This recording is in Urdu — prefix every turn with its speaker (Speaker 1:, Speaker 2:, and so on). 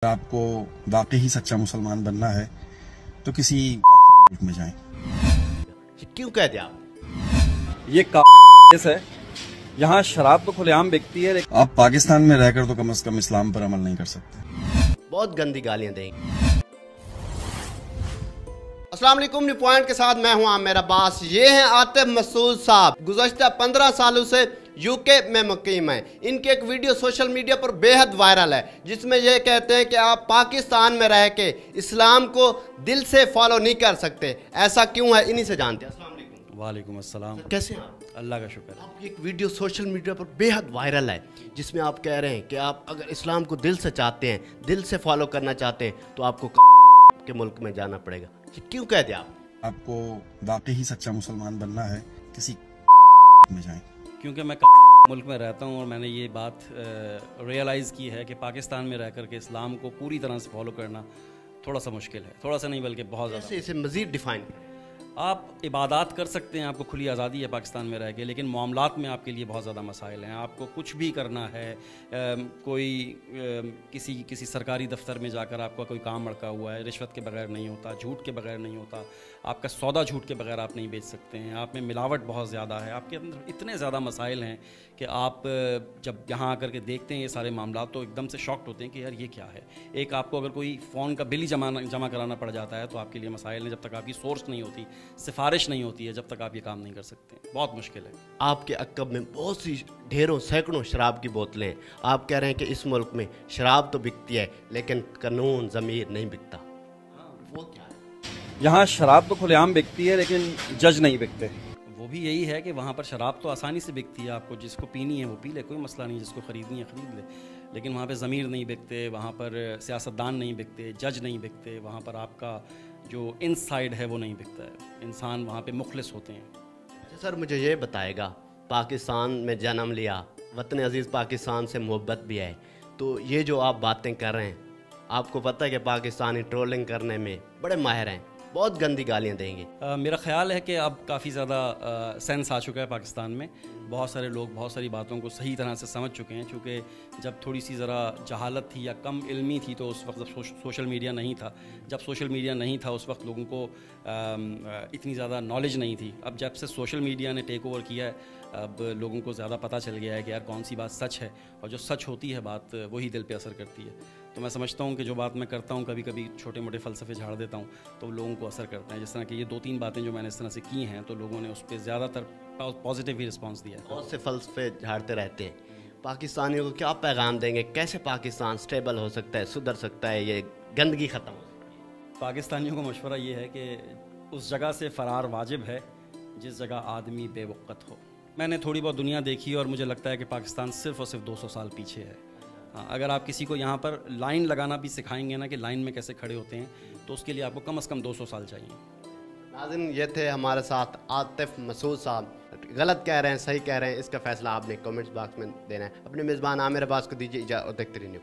Speaker 1: آپ کو واقعی سچا مسلمان بننا ہے تو کسی ملک میں جائیں۔
Speaker 2: کیوں کہہ دیا آپ؟
Speaker 3: یہ کیس ہے، یہاں شراب تو کھلے عام بکتی ہے، لیکن
Speaker 1: آپ پاکستان میں رہ کر تو کم از کم اسلام پر عمل نہیں کر سکتے۔
Speaker 2: بہت گندی گالیاں دیں گے۔ السلام علیکم، نیو پوائنٹ کے ساتھ میں ہوں عامر عباس۔ یہ ہیں عاطف مسعود صاحب، گزشتہ 15 سالوں سے یو کے میں مقیم ہیں۔ ان کی ایک ویڈیو سوشل میڈیا پر بے حد وائرل ہے، جس میں یہ کہتے ہیں کہ آپ پاکستان میں رہ کے اسلام کو دل سے فالو نہیں کر سکتے۔ ایسا کیوں ہے؟ انہی سے جانتے ہیں۔ السلام علیکم۔
Speaker 3: وعلیکم السلام۔
Speaker 2: کیسے ہیں آپ؟
Speaker 3: اللہ کا شکر۔
Speaker 2: آپ کی ایک ویڈیو سوشل میڈیا پر بے حد وائرل ہے، جس میں آپ کہہ رہے ہیں کہ آپ اگر اسلام کو دل سے چاہتے ہیں، دل سے فالو کرنا چاہتے ہیں، تو آپ کو کے ملک میں جانا پڑے گا۔ کیوں کہہ دیا
Speaker 1: آپ کو واقعی سچا مسلمان بننا ہے کسی میں جائیں۔
Speaker 3: کیونکہ میں ملک میں رہتا ہوں اور میں نے یہ بات ریئلائز کی ہے کہ پاکستان میں رہ کر کے اسلام کو پوری طرح سے فالو کرنا تھوڑا سا مشکل ہے، تھوڑا سا نہیں بلکہ بہت زیادہ۔
Speaker 2: اسے مزید ڈیفائن کریں۔
Speaker 3: آپ عبادات کر سکتے ہیں، آپ کو کھلی آزادی ہے پاکستان میں رہ کے، لیکن معاملات میں آپ کے لیے بہت زیادہ مسائل ہیں۔ آپ کو کچھ بھی کرنا ہے، کوئی کسی سرکاری دفتر میں جا کر آپ کا کوئی کام اڑکا ہوا ہے، رشوت کے بغیر نہیں ہوتا، جھوٹ کے بغیر نہیں ہوتا، آپ کا سودا جھوٹ کے بغیر آپ نہیں بیچ سکتے ہیں، آپ میں ملاوٹ بہت زیادہ ہے، آپ کے اندر اتنے زیادہ مسائل ہیں کہ آپ جب یہاں آ کر کے دیکھتے ہیں یہ سارے معاملات تو ایک دم سے شاکڈ ہوتے ہیں کہ یار یہ کیا ہے۔ ایک آپ کو اگر کوئی فون کا بل ہی جمع کرانا پڑ جاتا ہے تو آپ کے لیے مسائل ہیں، جب تک آپ کی سورس نہیں ہوتی، سفارش نہیں ہوتی ہے، جب تک آپ یہ کام نہیں کر سکتے، بہت مشکل ہے۔
Speaker 2: آپ کے عقب میں بہت سی ڈھیروں سینکڑوں شراب کی بوتلیں ہیں، آپ کہہ رہے ہیں کہ اس ملک میں شراب تو بکتی ہے لیکن قانون ضمیر نہیں بکتا، وہ کیا ہے؟
Speaker 3: یہاں شراب تو کھلے عام بکتی ہے لیکن جج نہیں بکتے۔ وہ بھی یہی ہے کہ وہاں پر شراب تو آسانی سے بکتی ہے، آپ کو جس کو پینی ہے وہ پی لے، کوئی مسئلہ نہیں، جس کو خریدنی ہے خرید لے، لیکن وہاں پہ ضمیر نہیں بکتے، وہاں پر سیاستدان نہیں بکتے، جج نہیں بکتے، وہاں پر آپ کا جو ان سائڈ ہے وہ نہیں بکتا ہے، انسان وہاں پہ مخلص ہوتے ہیں۔
Speaker 2: اچھا سر، مجھے یہ بتائے گا، پاکستان میں جنم لیا، وطن عزیز پاکستان سے محبت بھی ہے، تو یہ جو آپ باتیں کر رہے ہیں، آپ کو پتہ ہے کہ پاکستانی ٹرولنگ کرنے میں بڑے ماہر ہیں، بہت گندی گالیاں دیں گے۔
Speaker 3: میرا خیال ہے کہ اب کافی زیادہ سینس آ چکا ہے پاکستان میں، بہت سارے لوگ بہت ساری باتوں کو صحیح طرح سے سمجھ چکے ہیں، چونکہ جب تھوڑی سی ذرا جہالت تھی یا کم علمی تھی تو اس وقت جب سوشل میڈیا نہیں تھا، جب سوشل میڈیا نہیں تھا اس وقت لوگوں کو اتنی زیادہ نالج نہیں تھی۔ اب جب سے سوشل میڈیا نے ٹیک اوور کیا ہے، اب لوگوں کو زیادہ پتہ چل گیا ہے کہ یار کون سی بات سچ ہے، اور جو سچ ہوتی ہے بات وہی دل پہ اثر کرتی ہے۔ تو میں سمجھتا ہوں کہ جو بات میں کرتا ہوں، کبھی کبھی چھوٹے موٹے فلسفے جھاڑ دیتا ہوں تو لوگوں کو اثر کرتا ہے، جس طرح کہ یہ 2-3 باتیں جو میں نے اس طرح سے کی ہیں تو لوگوں نے اس پہ زیادہ تر پازیٹیو ہی رسپانس دیا ہے۔
Speaker 2: بہت سے فلسفے جھاڑتے رہتے ہیں، پاکستانیوں کو کیا پیغام دیں گے؟ کیسے پاکستان سٹیبل ہو سکتا ہے، سدھر سکتا ہے، یہ گندگی ختم ہو سکتی ہے؟
Speaker 3: پاکستانیوں کو مشورہ یہ ہے کہ اس جگہ سے فرار واجب ہے جس جگہ آدمی بے وقت ہو۔ میں نے تھوڑی بہت دنیا دیکھی اور مجھے لگتا ہے کہ پاکستان صرف اور صرف 200 سال پیچھے ہے۔ اگر آپ کسی کو یہاں پر لائن لگانا بھی سکھائیں گے نا کہ لائن میں کیسے کھڑے ہوتے ہیں، تو اس کے لیے آپ کو کم از کم 200 سال چاہیے۔
Speaker 2: ناظرین، یہ تھے ہمارے ساتھ عاطف مسعود صاحب۔ غلط کہہ رہے ہیں، صحیح کہہ رہے ہیں، اس کا فیصلہ آپ نے کمنٹس باکس میں دینا ہے۔ اپنے میزبان عامر عباس کو دیجیے اجازت اور دیکھتے رہیے۔